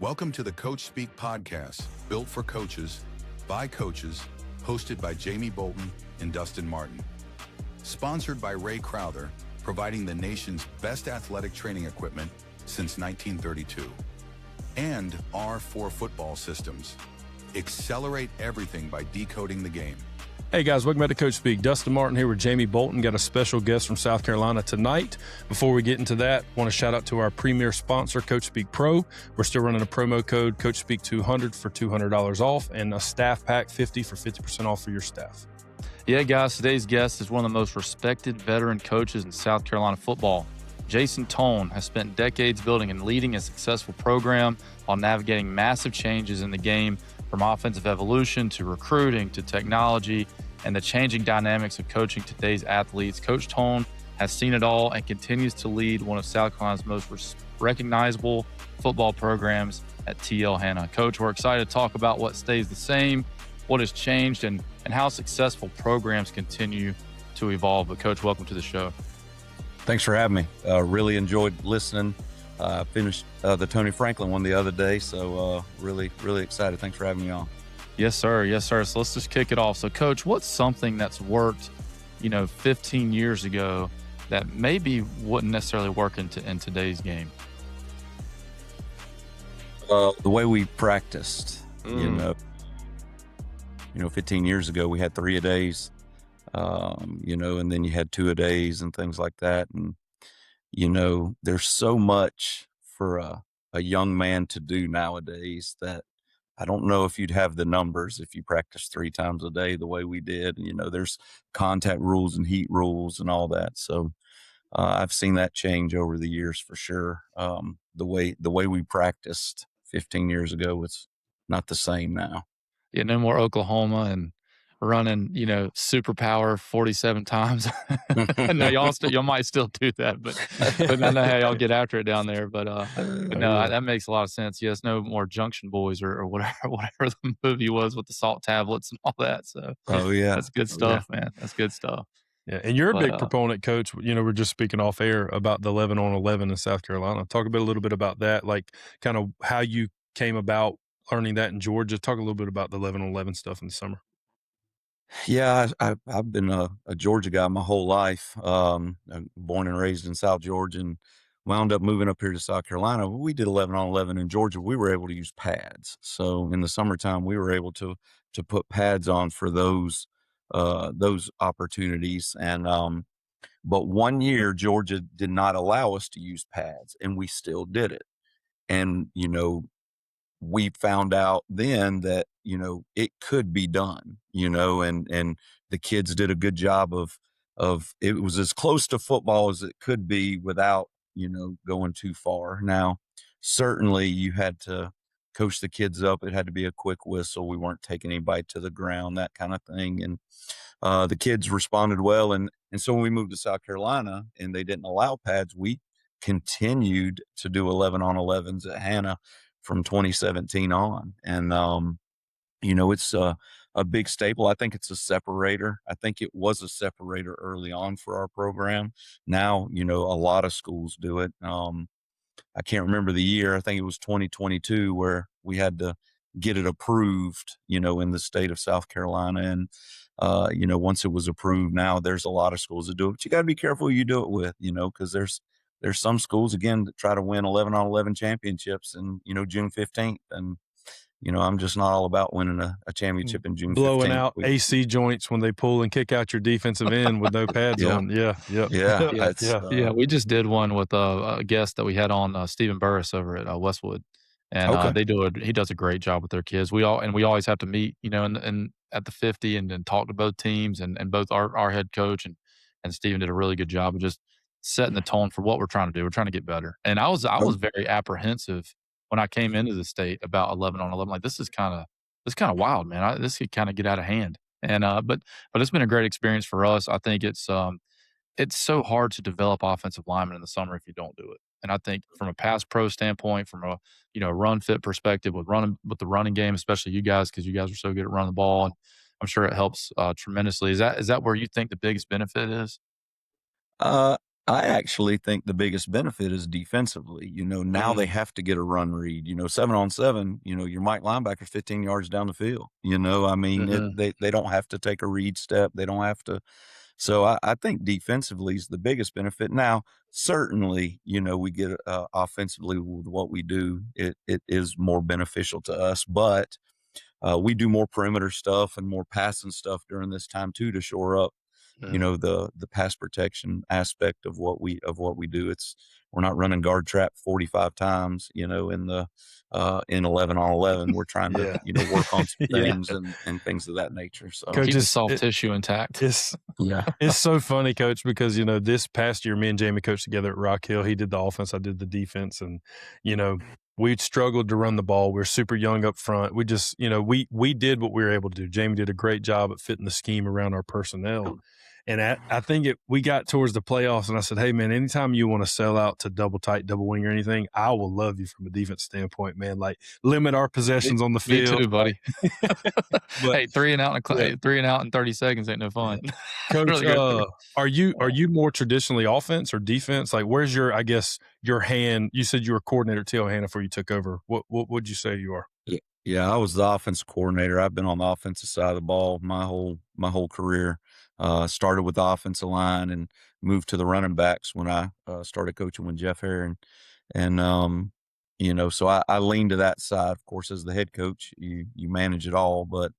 Welcome to the Coach Speak podcast, built for coaches, by coaches, hosted by Jamie Bolton and Dustin Martin. Sponsored by Ray Crowther, providing the nation's best athletic training equipment since 1932. And R4 Football Systems. Accelerate everything by decoding the game. Hey guys, welcome back to Coach Speak. Dustin Martin here with Jamie Bolton. Got a special guest from South Carolina tonight. Before we get into that, I want to shout out to our premier sponsor, Coach Speak Pro. We're still running a promo code, Coach Speak 200 for $200 off, and a staff pack 50 for 50% off for your staff. Yeah, guys, today's guest is one of the most respected veteran coaches in South Carolina football. Jason Tone has spent decades building and leading a successful program while navigating massive changes in the game, from offensive evolution to recruiting to technology and the changing dynamics of coaching today's athletes. Coach Tone has seen it all and continues to lead one of South Carolina's most recognizable football programs at TL Hanna. Coach, we're excited to talk about what stays the same, what has changed, and how successful programs continue to evolve. But Coach, welcome to the show. Thanks for having me. Really enjoyed listening. Finished the Tony Franklin one the other day, so really excited. Thanks for having me on. Yes, sir. Yes, sir. So let's just kick it off. So, Coach, what's something that's worked, 15 years ago that maybe wouldn't necessarily work in today's game? The way we practiced, 15 years ago we had 3-a-days, and then you had 2-a-days and things like that. And there's so much for a young man to do nowadays that I don't know if you'd have the numbers if you practice 3 times a day the way we did. There's contact rules and heat rules and all that. So I've seen that change over the years for sure. The way we practiced 15 years ago was not the same now. Yeah, no more Oklahoma and running, superpower 47 times. No, y'all might still do that, but I know how y'all get after it down there. But no, that makes a lot of sense. Yes, no more Junction Boys or whatever the movie was with the salt tablets and all that. So, that's good stuff, man. That's good stuff. Yeah, and you're a big proponent, Coach. We're just speaking off air about the 11 on 11 in South Carolina. Talk a little bit about that, like kind of how you came about learning that in Georgia. Talk a little bit about the 11 on 11 stuff in the summer. Yeah, I've been a Georgia guy my whole life. I'm born and raised in South Georgia and wound up moving up here to South Carolina. We did 11 on 11 in Georgia. We were able to use pads. So in the summertime, we were able to put pads on for those opportunities. And but one year, Georgia did not allow us to use pads, and we still did it. And we found out then that, it could be done, and the kids did a good job of it was as close to football as it could be without, going too far. Now, certainly you had to coach the kids up. It had to be a quick whistle. We weren't taking anybody to the ground, that kind of thing. And the kids responded well. And so when we moved to South Carolina and they didn't allow pads, we continued to do 11 on 11s at Hanna from 2017 on. And, it's a big staple. I think it's a separator. I think it was a separator early on for our program. Now, a lot of schools do it. I can't remember the year. I think it was 2022 where we had to get it approved, in the state of South Carolina. And, once it was approved, now there's a lot of schools that do it. But you got to be careful who you do it with, because there's some schools, again, that try to win 11 on 11 championships in, June 15th. And, I'm just not all about winning a championship in June 15th. Blowing out AC joints when they pull and kick out your defensive end with no pads on. Yeah. We just did one with a guest that we had on, Stephen Burris over at Westwood. And he does a great job with their kids. We always have to meet, and at the 50 and talk to both teams and both our head coach and Stephen did a really good job of just setting the tone for what we're trying to do. We're trying to get better. And I was very apprehensive when I came into the state about 11 on 11. Like, this is kind of wild, man. This could kind of get out of hand. And but it's been a great experience for us. I think it's so hard to develop offensive linemen in the summer if you don't do it. And I think from a pass pro standpoint, from a run fit perspective with the running game, especially you guys, because you guys are so good at running the ball, and I'm sure it helps tremendously. Is that where you think the biggest benefit is? I I actually think the biggest benefit is defensively. Now they have to get a run read. 7-on-7, your Mike linebacker 15 yards down the field. I mean, they don't have to take a read step. They don't have to. So I think defensively is the biggest benefit. Now, certainly, we get offensively with what we do. It is more beneficial to us, but we do more perimeter stuff and more passing stuff during this time too to shore up the pass protection aspect of what we do. We're not running guard trap 45 times, in 11 on 11. We're trying to, work on some things and things of that nature. So keep the soft tissue intact. It's so funny, Coach, because, this past year, me and Jamie coached together at Rock Hill. He did the offense, I did the defense. And, we struggled to run the ball. We were super young up front. We just, we did what we were able to do. Jamie did a great job at fitting the scheme around our personnel. And I think we got towards the playoffs, and I said, hey, man, anytime you want to sell out to double tight, double wing or anything, I will love you from a defense standpoint, man. Like, limit our possessions on the field. Me too, buddy. But, hey, 3 and out in 30 seconds ain't no fun. Coach, really are you more traditionally offense or defense? Like, where's your hand? You said you were coordinator at Tijuana before you took over. What would you say you are? Yeah, I was the offensive coordinator. I've been on the offensive side of the ball my whole career. Started with the offensive line and moved to the running backs when I started coaching with Jeff Herron. And, so I lean to that side. Of course, as the head coach, you manage it all. But,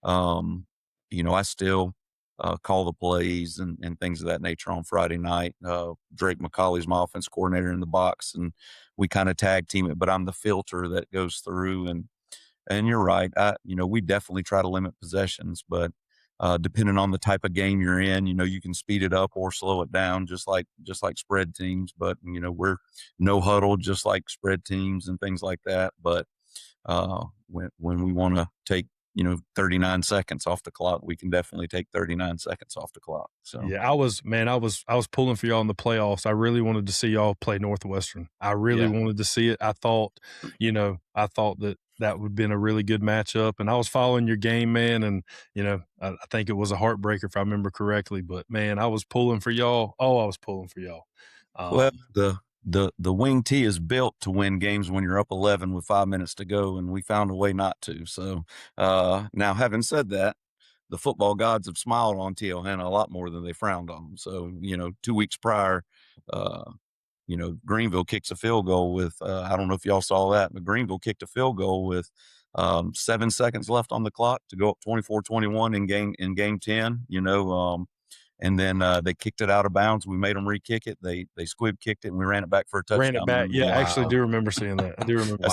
I still call the plays and things of that nature on Friday night. Drake McCauley's my offense coordinator in the box, and we kind of tag team it. But I'm the filter that goes through. And you're right. We definitely try to limit possessions, but depending on the type of game you're in, you can speed it up or slow it down, just like spread teams. But we're no huddle, just like spread teams and things like that. But when we want to take 39 seconds off the clock, we can definitely take 39 seconds off the clock. So yeah, I was pulling for y'all in the playoffs. I really wanted to see y'all play Northwestern. I really wanted to see it. I thought that would have been a really good matchup. And I was following your game, man. And, I think it was a heartbreaker if I remember correctly. But, man, I was pulling for y'all. Oh, I was pulling for y'all. Well, the wing T is built to win games when you're up 11 with 5 minutes to go, and we found a way not to. So now, having said that, the football gods have smiled on Tijuana a lot more than they frowned on them. So, 2 weeks prior, Greenville kicks a field goal with, I don't know if y'all saw that, but Greenville kicked a field goal with 7 seconds left on the clock to go up 24-21 in game 10, and then they kicked it out of bounds. We made them re-kick it. They squib kicked it, and we ran it back for a touchdown. Ran it back. Yeah, I actually do remember seeing that. I do remember.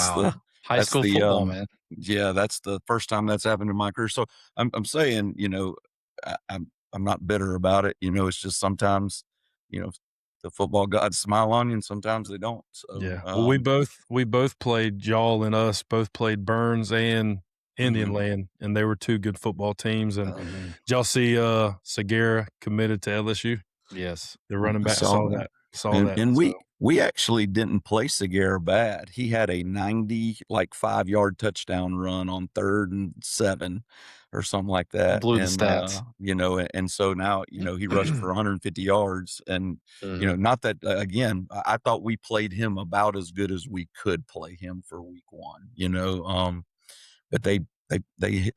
High school football, man. Yeah, that's the first time that's happened in my career. So I'm saying, I'm not bitter about it. It's just sometimes, the football gods smile on you, and sometimes they don't. So yeah, well, we both played. Y'all and us both played Burns and Indian Land, and they were two good football teams. And did y'all see Segura committed to LSU? Yes, the running back. Saw that. And we actually didn't play Segura bad. He had a 95-yard touchdown run on 3rd and 7 or something like that. Blew the stats. And so now, he rushed for 150 yards. And, not that, again, I thought we played him about as good as we could play him for week 1, but they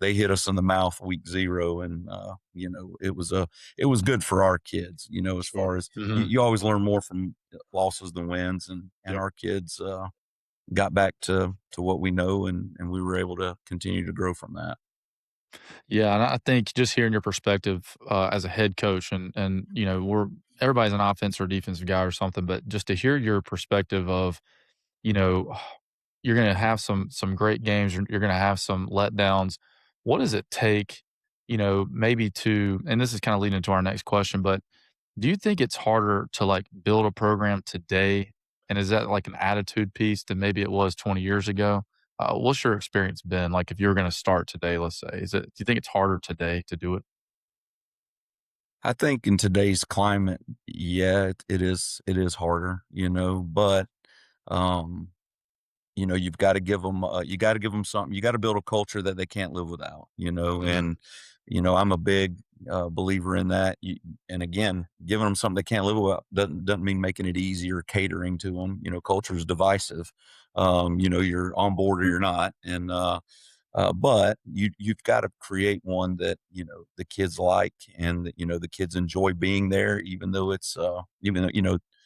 hit us in the mouth week 0. And, it was good for our kids, as far as you always learn more from losses than wins. And our kids got back to what we know, and we were able to continue to grow from that. Yeah, and I think just hearing your perspective as a head coach, and everybody's an offense or defensive guy or something, but just to hear your perspective of, you're going to have some great games, you're going to have some letdowns. What does it take, maybe to, and this is kind of leading into our next question, but do you think it's harder to like build a program today? And is that like an attitude piece than maybe it was 20 years ago? What's your experience been like if you're going to start today, let's say? Do you think it's harder today to do it? I think in today's climate, yeah, it is harder, but you've got to give them, something. You got to build a culture that they can't live without, and, I'm a big believer in that. And again, giving them something they can't live without doesn't mean making it easy or catering to them. Culture is divisive. You're on board or you're not. And, but you've got to create one that, the kids like, and that, the kids enjoy being there, even though it's,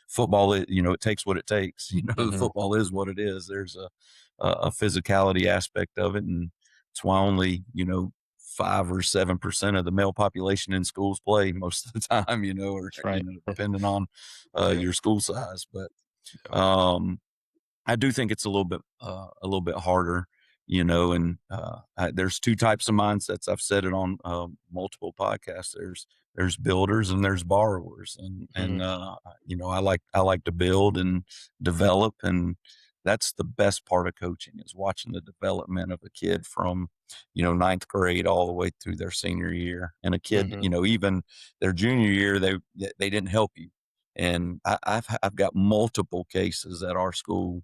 football, it takes what it takes. The football is what it is. There's a physicality aspect of it. And it's why only, 5 or 7% of the male population in schools play most of the time, or, right. Depending on your school size. But, I do think it's a little bit harder, and there's two types of mindsets. I've said it on multiple podcasts. There's builders and there's borrowers, and I like to build and develop, and that's the best part of coaching, is watching the development of a kid from, ninth grade all the way through their senior year. And a kid, even their junior year, they didn't help you. And I've got multiple cases at our school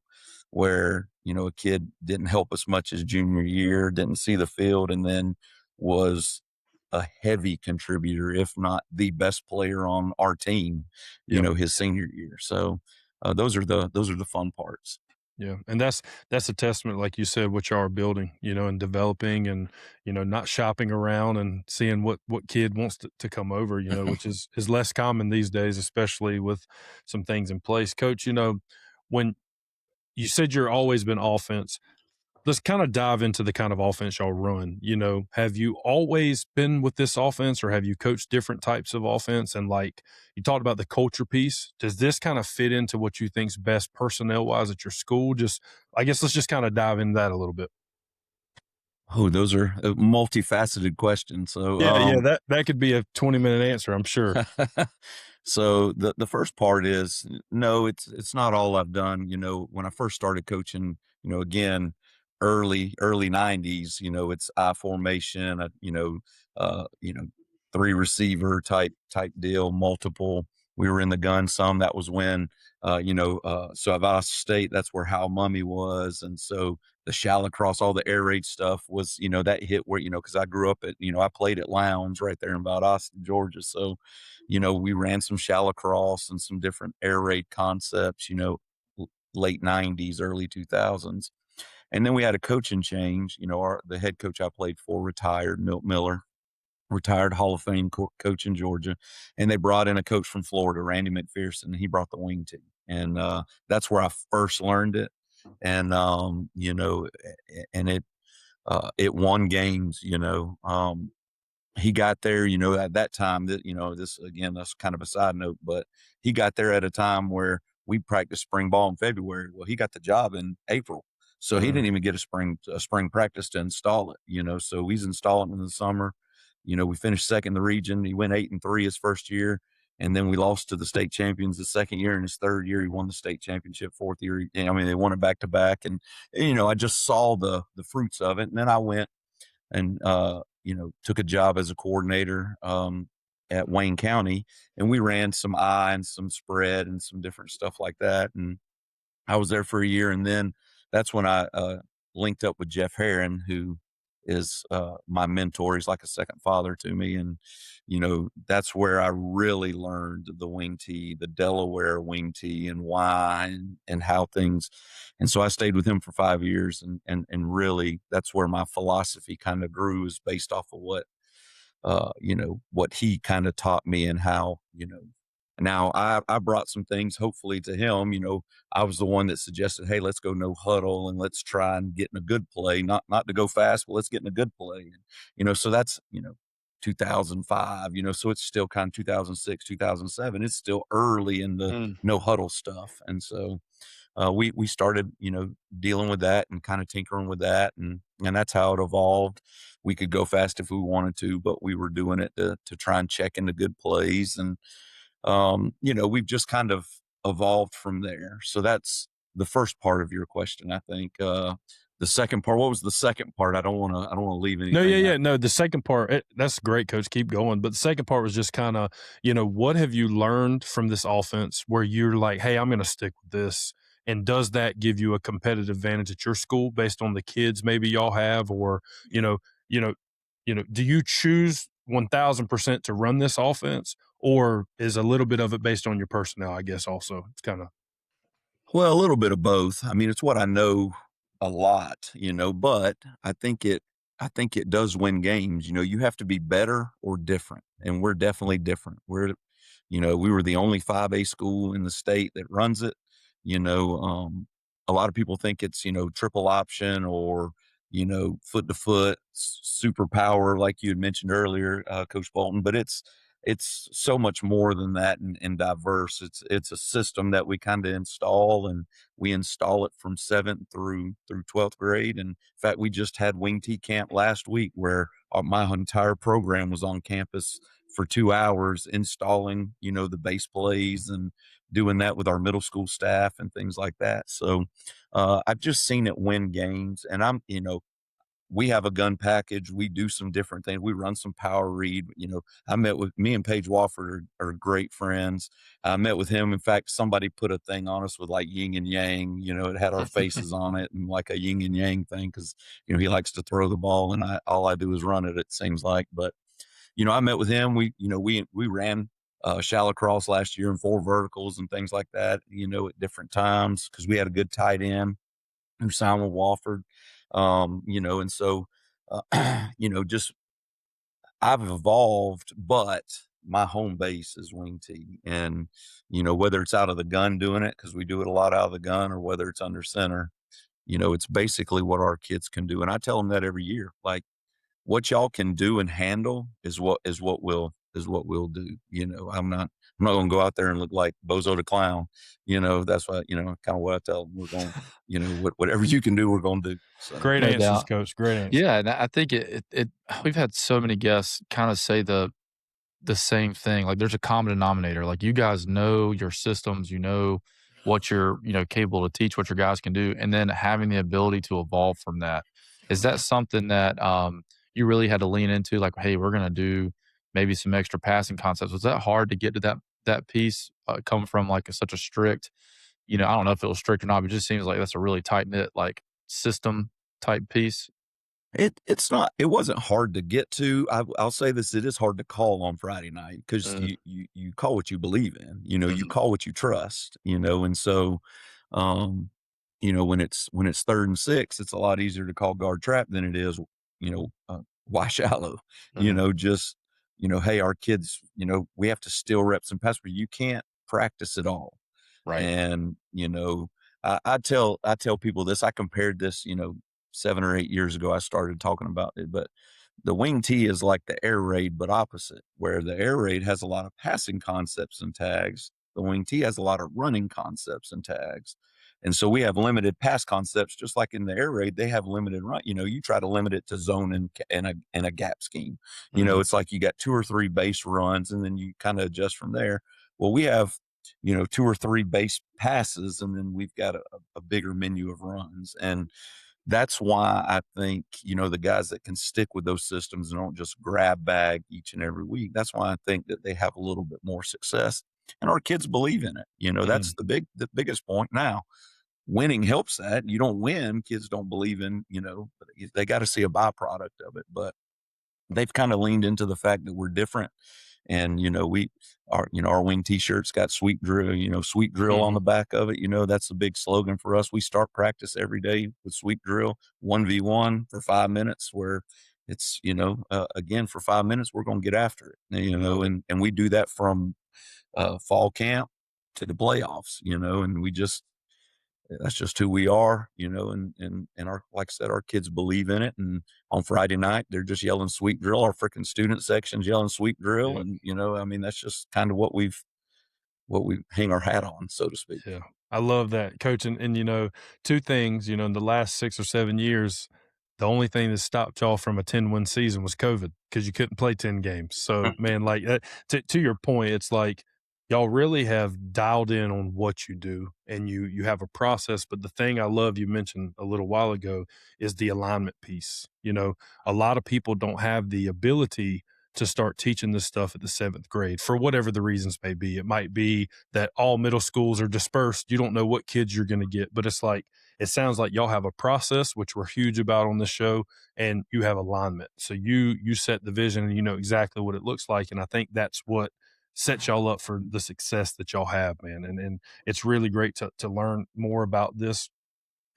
where, a kid didn't help us much his junior year, didn't see the field, and then was a heavy contributor, if not the best player on our team, his senior year. So those are the fun parts. Yeah. And that's a testament, like you said, what y'all are building, and developing, and, not shopping around and seeing what kid wants to come over, which is less common these days, especially with some things in place. Coach, when you said you're always been offense, let's kind of dive into the kind of offense y'all run. Have you always been with this offense, or have you coached different types of offense? And like you talked about the culture piece, does this kind of fit into what you think's best personnel wise at your school? I guess let's just kind of dive into that a little bit. Oh, those are multifaceted questions. So yeah, that could be a 20-minute answer, I'm sure. So the first part is, no, it's not all I've done. When I first started coaching, again, early 90s, it's I formation, 3 receiver type deal, multiple. We were in the gun some. That was when, so at Iowa State, that's where Hal Mummy was. And so the shallow cross, all the air raid stuff was, that hit where, because I grew up at, I played at Lowndes right there in Valdosta, Georgia. So, we ran some shallow cross and some different air raid concepts, late 90s, early 2000s. And then we had a coaching change. The head coach I played for retired, Milt Miller, retired Hall of Fame coach in Georgia. And they brought in a coach from Florida, Randy McPherson, and he brought the wing team. And that's where I first learned it. And, and it won games, he got there, at that time that, this, again, that's kind of a side note, but he got there at a time where we practiced spring ball in February. Well, he got the job in April. So he didn't even get a spring practice to install it, so he's installing it in the summer. We finished second in the region. He went 8-3 his first year. And then we lost to the state champions the second year. In his third year, he won the state championship. Fourth year, they won it back to back. And, I just saw the fruits of it. And then I went and, took a job as a coordinator at Wayne County, and we ran some eye and some spread and some different stuff like that. And I was there for a year, and then that's when I linked up with Jeff Herron, who is my mentor. He's like a second father to me. And, that's where I really learned the wing tee, the Delaware wing tee, and why and how things. And so I stayed with him for 5 years, and really that's where my philosophy kind of grew, is based off of what, what he kind of taught me, and how, now I brought some things hopefully to him. I was the one that suggested, hey, let's go no huddle, and let's try and get in a good play, not to go fast, but let's get in a good play. And, so that's, 2005, so it's still kind of 2006, 2007. It's still early in the no huddle stuff. And so we started, dealing with that and kind of tinkering with that. And that's how it evolved. We could go fast if we wanted to, but we were doing it to try and check into good plays. And, we've just kind of evolved from there. So that's the first part of your question, I think. The second part, what was the second part? I don't want to leave anything. No, yeah. No, the second part, that's great, Coach. Keep going. But the second part was just kind of, what have you learned from this offense where you're like, hey, I'm going to stick with this, And does that give you a competitive advantage at your school based on the kids maybe y'all have, or, do you choose 1000% to run this offense, or is a little bit of it based on your personnel, I guess also? It's kind of. Well, a little bit of both. I mean, it's what I know a lot, but I think it does win games. You have to be better or different. And we're definitely different. We were the only 5A school in the state that runs it. A lot of people think it's, triple option or, foot to foot superpower, like you had mentioned earlier, Coach Bolton, but it's so much more than that and diverse. It's a system that we kind of install, and we install it from 7th through 12th grade. And in fact, we just had wing T camp last week where my entire program was on campus for 2 hours installing, the base plays and doing that with our middle school staff and things like that. So I've just seen it win games, and we have a gun package. We do some different things. We run some power read. I met with me and Paige Wofford are great friends. I met with him. In fact, somebody put a thing on us with like yin and yang, it had our faces on it and like a yin and yang thing. Cause he likes to throw the ball and all I do is run it seems like, but I met with him. We ran shallow cross last year and 4 verticals and things like that, at different times. Cause we had a good tight end who signed with Wofford. And so, just I've evolved, but my home base is wing T. And, whether it's out of the gun doing it, because we do it a lot out of the gun, or whether it's under center, it's basically what our kids can do. And I tell them that every year, like, what y'all can do and handle is what we'll do. I'm not going to go out there and look like Bozo the Clown. That's why, kind of what I tell them. We're going, whatever you can do, we're going to do. So. Great answers, Coach. Great answers. Yeah. And I think we've had so many guests kind of say the same thing. Like, there's a common denominator. Like, you guys know your systems, what you're, capable to teach, what your guys can do, and then having the ability to evolve from that. Is that something that, you really had to lean into, like, hey, we're going to do maybe some extra passing concepts? Was that hard to get to that piece, come from like such a strict, I don't know if it was strict or not, but it just seems like that's a really tight knit, like, system type piece. It wasn't hard to get to. I'll say this: it is hard to call on Friday night because you call what you believe in. You call what you trust. And so, when it's 3rd and 6, it's a lot easier to call guard trap than it is, why shallow. Hey, our kids, we have to steal reps and pass, but you can't practice it all. Right. And I tell people this. I compared this, 7 or 8 years ago, I started talking about it, but the wing T is like the air raid, but opposite, where the air raid has a lot of passing concepts and tags. The wing T has a lot of running concepts and tags. And so we have limited pass concepts, just like in the air raid, they have limited run. You try to limit it to zone and a gap scheme. It's like you got 2 or 3 base runs and then you kind of adjust from there. Well, we have, 2 or 3 base passes, and then we've got a bigger menu of runs. And that's why I think, the guys that can stick with those systems and don't just grab bag each and every week, that's why I think that they have a little bit more success, and our kids believe in it. That's the biggest point. Now, winning helps that. You don't win, kids don't believe in, they got to see a byproduct of it, but they've kind of leaned into the fact that we're different. And, our wing T-shirts got sweet drill, on the back of it. That's the big slogan for us. We start practice every day with sweet drill, 1v1 for 5 minutes, where it's, again, for 5 minutes, we're going to get after it, and we do that from fall camp to the playoffs, and that's just who we are, and our, like I said, our kids believe in it. And on Friday night, they're just yelling sweet drill. Our freaking student section's yelling sweet drill. Yeah. And that's just kind of what we hang our hat on, so to speak. Yeah. I love that, Coach. And 2 things, in the last 6 or 7 years, the only thing that stopped y'all from a 10-win season was COVID, because you couldn't play 10 games. So, man, like, to your point, it's like, y'all really have dialed in on what you do, and you have a process. But the thing I love, you mentioned a little while ago, is the alignment piece. A lot of people don't have the ability to start teaching this stuff at the 7th grade for whatever the reasons may be. It might be that all middle schools are dispersed. You don't know what kids you're going to get, but it's like, it sounds like y'all have a process, which we're huge about on this show, and you have alignment. So you set the vision and you know exactly what it looks like. And I think that's what sets y'all up for the success that y'all have, man. And it's really great to learn more about this.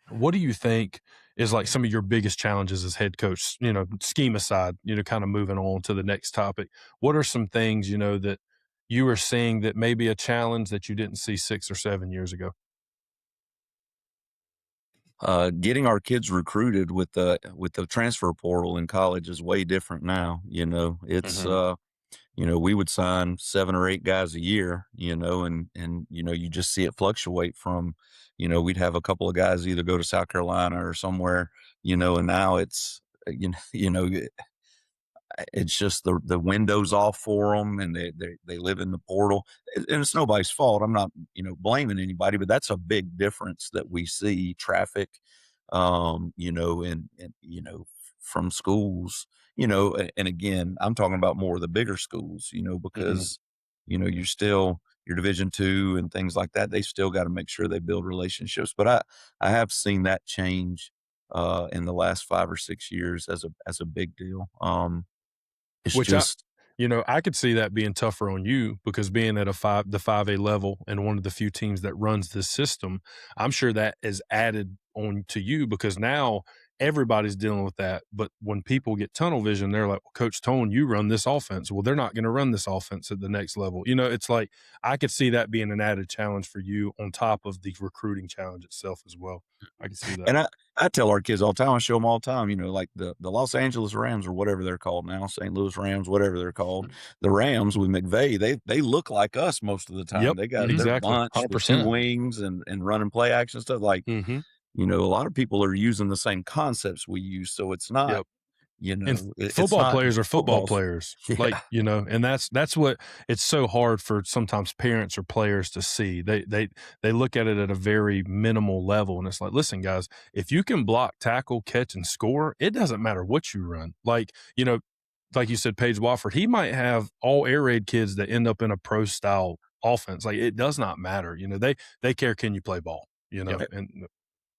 What do you think is like some of your biggest challenges as head coach, you know, scheme aside, you know, kind of moving on to the next topic? What are some things, you know, that you are seeing that may be a challenge that you didn't see 6 or 7 years ago? Getting our kids recruited with the transfer portal in college is way different now. You know, it's you know, we would sign 7 or 8 guys a year, you know, and you know, you just see it fluctuate from, you know, we'd have a couple of guys either go to South Carolina or somewhere, you know, and now it's you know, it's just the windows off for them, and they live in the portal, and it's nobody's fault. I'm not, you know, blaming anybody, but that's a big difference that we see. Traffic, you know, and you know, from schools, you know, and again, I'm talking about more of the bigger schools, you know, because you know, you're still your Division II and things like that. They still got to make sure they build relationships. But I have seen that change in the last 5 or 6 years as a big deal. It's Which just, you know, I could see that being tougher on you because being at the 5A level and one of the few teams that runs this system, I'm sure that is added on to you because now everybody's dealing with that. But when people get tunnel vision, they're like, well, Coach Tone, you run this offense. Well, they're not going to run this offense at the next level. You know, it's like I could see that being an added challenge for you on top of the recruiting challenge itself as well. I can see that. and I tell our kids all the time, I show them all the time, you know, like the Los Angeles Rams or whatever they're called now, St. Louis Rams, whatever they're called. The Rams with McVay, they look like us most of the time. Yep, They got their exactly, bunch, the 2 100%. wings and running play action stuff. Like, you know, a lot of people are using the same concepts we use, so it's not. Yep. You know, And it's football not players are football football's- players, Yeah. like, you know, and that's what it's so hard for sometimes parents or players to see. They look at it at a very minimal level, and it's like, listen, guys, if you can block, tackle, catch, and score, it doesn't matter what you run. Like, you know, like you said, Paige Wofford, he might have all air raid kids that end up in a pro style offense. Like, it does not matter. You know, they care, can you play ball? You know, and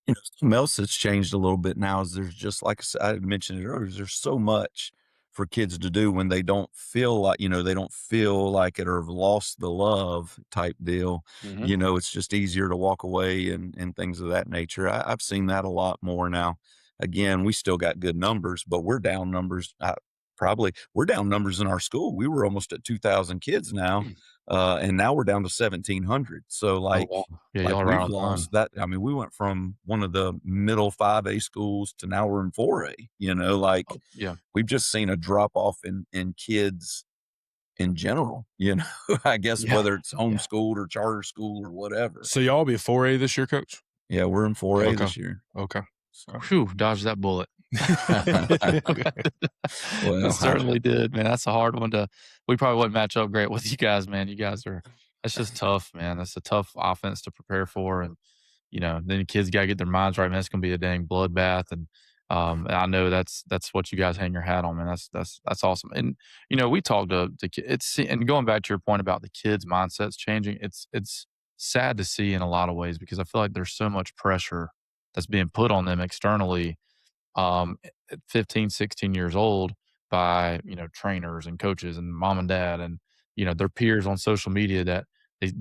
You know, something else that's changed a little bit now is there's just, like I said, I mentioned it earlier, there's so much for kids to do when they don't feel like, you know, they don't feel like it or have lost the love type deal. You know, it's just easier to walk away and things of that nature. I've seen that a lot more now. Again, we still got good numbers, but we're down numbers. We're down numbers in our school. We were almost at 2,000 kids now. And now we're down to 1,700. So like, wow. Yeah, like y'all we've around a ton. lost that. I mean, we went from one of the middle 5A schools to now we're in 4A, you know, like Yeah. we've just seen a drop off in kids in general, you know, I guess Yeah. whether it's homeschooled or charter school or whatever. so y'all be a 4A this year, Coach? Yeah, we're in 4A Okay. this year. Okay. So. Whew, dodged that bullet. Well, It certainly did, man. That's a hard one we probably wouldn't match up great with you guys, man. You guys that's just tough, man. That's a tough offense to prepare for. And, you know, then the kids got to get their minds right, man. It's going to be a dang bloodbath. And I know that's what you guys hang your hat on, man. That's awesome. And, you know, we talked to kids, and going back to your point about the kids' mindsets changing, it's sad to see in a lot of ways because I feel like there's so much pressure that's being put on them externally at 15, 16 years old by, you know, trainers and coaches and mom and dad and, you know, their peers on social media that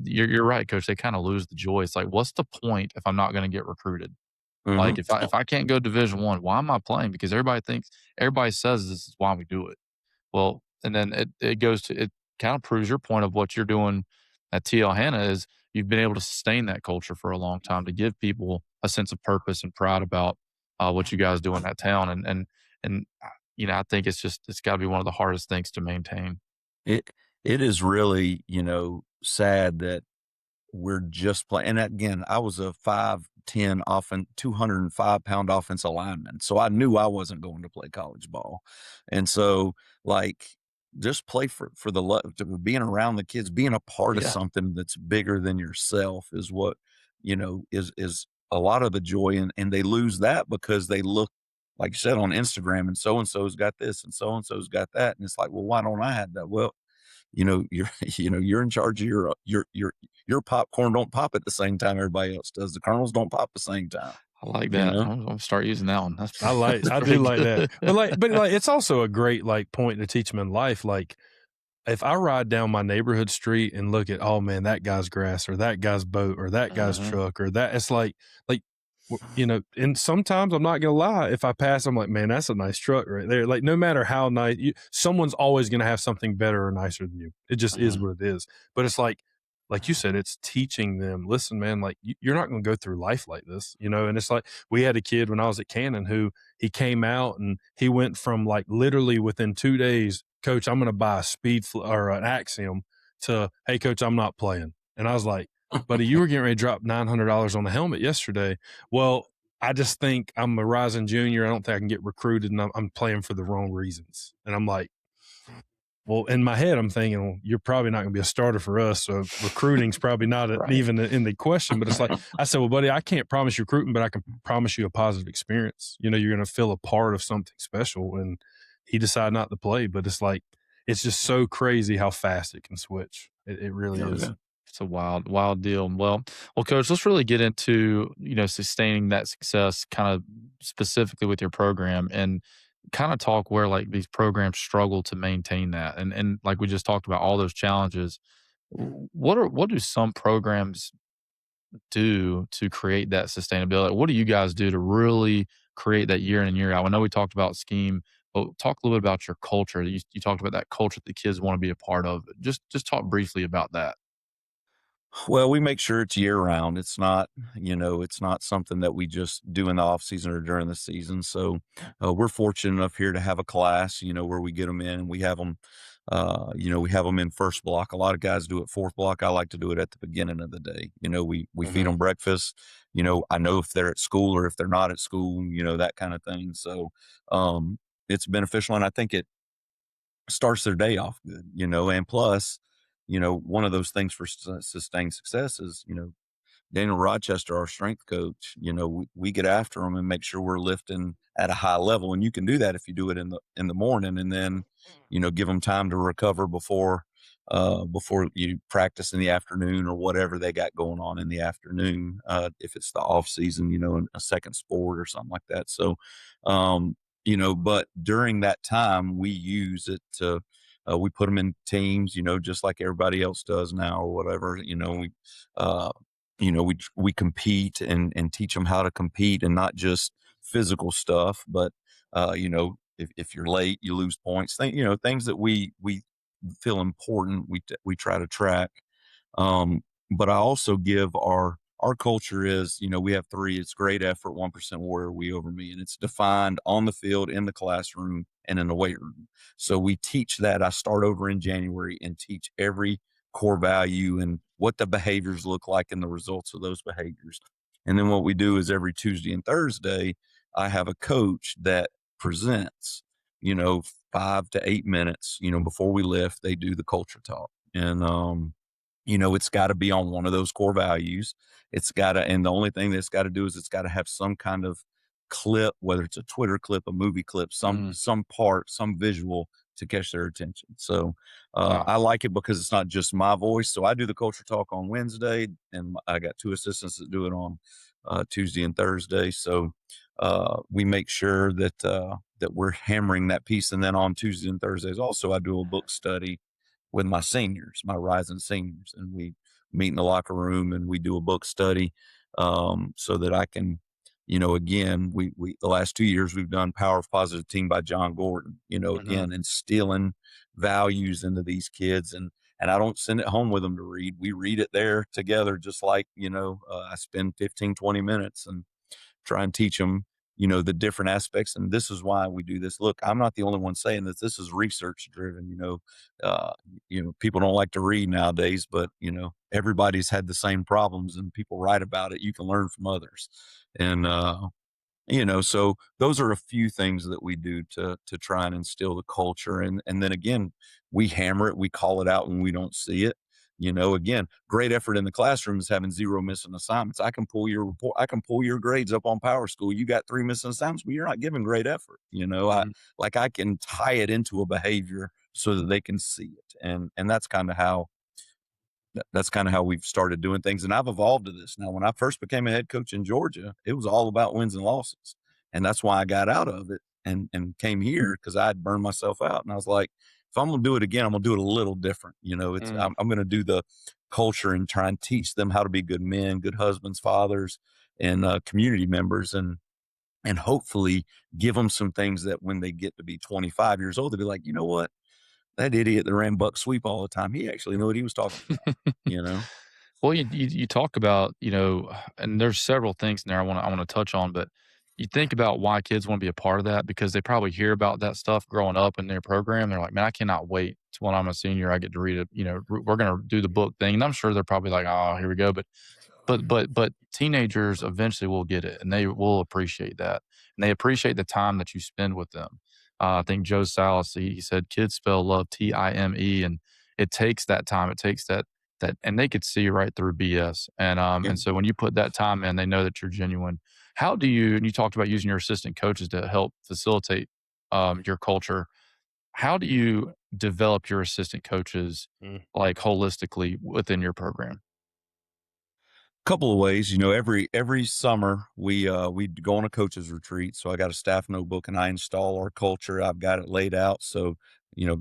you're right, Coach. They kind of lose the joy. It's like, what's the point if I'm not going to get recruited? Like if I can't go Division I, why am I playing? Because everybody says this is why we do it. Well, and then it kind of proves your point of what you're doing at TL Hanna is you've been able to sustain that culture for a long time to give people a sense of purpose and pride about what you guys do in that town. And you know, I think it's got to be one of the hardest things to maintain. It is really, you know, sad that we're just playing. And again, I was a 5'10" 205-pound offensive lineman. So I knew I wasn't going to play college ball. And so like, just play for the love, being around the kids, being a part of something that's bigger than yourself is what, you know, is a lot of the joy. And they lose that because they look like you said, on Instagram, and so-and-so's got this and so-and-so's got that. And it's like, well, why don't I have that? Well, you're, you're in charge of your popcorn don't pop at the same time everybody else does. The kernels don't pop at the same time. I like that. I'm gonna start using that one. I do like that. But it's also a great like point to teach them in life. Like if I ride down my neighborhood street and look at, oh man, that guy's grass or that guy's boat or that guy's truck or that, it's like, and sometimes I'm not going to lie. If I pass, I'm like, man, that's a nice truck right there. Like no matter how nice, someone's always going to have something better or nicer than you. It just is what it is. But it's like you said, it's teaching them, listen, man, like you're not going to go through life like this, and it's like we had a kid when I was at Cannon who he came out and he went from like literally within 2 days, coach, I'm going to buy a or an Axiom to, hey coach, I'm not playing. And I was like, buddy, you were getting ready to drop $900 on the helmet yesterday. Well, I just think I'm a rising junior. I don't think I can get recruited, and I'm playing for the wrong reasons. And I'm like, well, in my head, I'm thinking, well, you're probably not going to be a starter for us. So recruiting's probably not even in the question. But it's like, I said, well, buddy, I can't promise you recruiting, but I can promise you a positive experience. You're going to feel a part of something special. And he decided not to play. But it's like, it's just so crazy how fast it can switch. It really is. Yeah. It's a wild deal. Well, coach, let's really get into, sustaining that success kind of specifically with your program and kind of talk where like these programs struggle to maintain that. And like we just talked about all those challenges. What do some programs do to create that sustainability? What do you guys do to really create that year in and year out? I know we talked about scheme, but talk a little bit about your culture. You talked about that culture that the kids want to be a part of. Just talk briefly about that. Well, we make sure it's year round. It's not, it's not something that we just do in the off season or during the season. So we're fortunate enough here to have a class, where we get them in and we have them, we have them in first block. A lot of guys do it fourth block. I like to do it at the beginning of the day. We feed them breakfast. I know if they're at school or if they're not at school, that kind of thing. So it's beneficial. And I think it starts their day off good, and plus, one of those things for sustained success is, Daniel Rochester, our strength coach, we get after them and make sure we're lifting at a high level. And you can do that if you do it in the morning and then, give them time to recover before you practice in the afternoon or whatever they got going on in the afternoon. If it's the off season, in a second sport or something like that. So, but during that time we use it to, we put them in teams, just like everybody else does now or whatever, we compete and teach them how to compete and not just physical stuff, but, if you're late, you lose points, things that we feel important. We try to track. But I also give our culture is, we have 3, it's great effort, 1% warrior, we over me. And it's defined on the field, in the classroom, and in the weight room. So we teach that. I start over in January and teach every core value and what the behaviors look like and the results of those behaviors. And then what we do is every Tuesday and Thursday, I have a coach that presents, 5 to 8 minutes, before we lift, they do the culture talk. And, it's got to be on one of those core values. And the only thing that's got to do is it's got to have some kind of clip, whether it's a Twitter clip, a movie clip, some part, some visual to catch their attention. So I like it because it's not just my voice. So I do the culture talk on Wednesday, and I got 2 assistants that do it on Tuesday and Thursday. So we make sure that we're hammering that piece. And then on Tuesdays and Thursdays also, I do a book study with my seniors, my rising seniors, and we meet in the locker room and we do a book study so that I can, again, we the last 2 years we've done Power of Positive Team by John Gordon, again, instilling values into these kids. And I don't send it home with them to read. We read it there together, just like, I spend 15, 20 minutes and try and teach them, the different aspects. And this is why we do this. Look, I'm not the only one saying this. This is research driven, people don't like to read nowadays, but, everybody's had the same problems and people write about it. You can learn from others. And, so those are a few things that we do to try and instill the culture. And then again, we hammer it, we call it out when we don't see it. Again, great effort in the classroom is having 0 missing assignments. I can pull your report. I can pull your grades up on Power School. You got 3 missing assignments, but you're not giving great effort. I can tie it into a behavior so that they can see it. And that's kind of how we've started doing things. And I've evolved to this. Now, when I first became a head coach in Georgia, it was all about wins and losses. And that's why I got out of it and came here, because I had burned myself out. And I was like, if I'm going to do it again, I'm going to do it a little different. I'm going to do the culture and try and teach them how to be good men, good husbands, fathers, and community members, and hopefully give them some things that when they get to be 25 years old, they'll be like, you know what? That idiot that ran buck sweep all the time, he actually knew what he was talking about. Well, you talk about, and there's several things in there I want to touch on, but you think about why kids want to be a part of that, because they probably hear about that stuff growing up in their program. They're like, man, I cannot wait to when I'm a senior, I get to read it. We're going to do the book thing. And I'm sure they're probably like, oh, here we go. But teenagers eventually will get it, and they will appreciate that. And they appreciate the time that you spend with them. I think Joe Salas, he said, kids spell love Time, and it takes that time. It takes that, and they could see right through BS. And so when you put that time in, they know that you're genuine. How do you, and you talked about using your assistant coaches to help facilitate your culture. How do you develop your assistant coaches like holistically within your program? Couple of ways. Every summer we go on a coaches retreat. So I got a staff notebook and I install our culture. I've got it laid out. So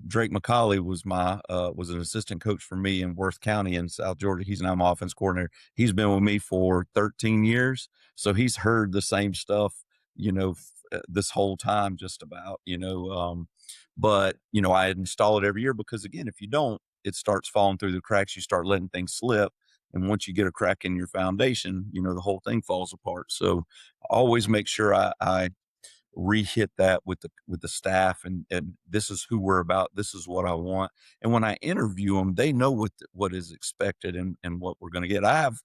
Drake McCauley was was an assistant coach for me in Worth County in South Georgia. He's now my offense coordinator. He's been with me for 13 years, so he's heard the same stuff this whole time, just about. But I install it every year, because again, if you don't, it starts falling through the cracks. You start letting things slip. And once you get a crack in your foundation, the whole thing falls apart. So I always make sure I re-hit that with the staff, and this is who we're about. This is what I want. And when I interview them, they know what is expected and what we're going to get. I have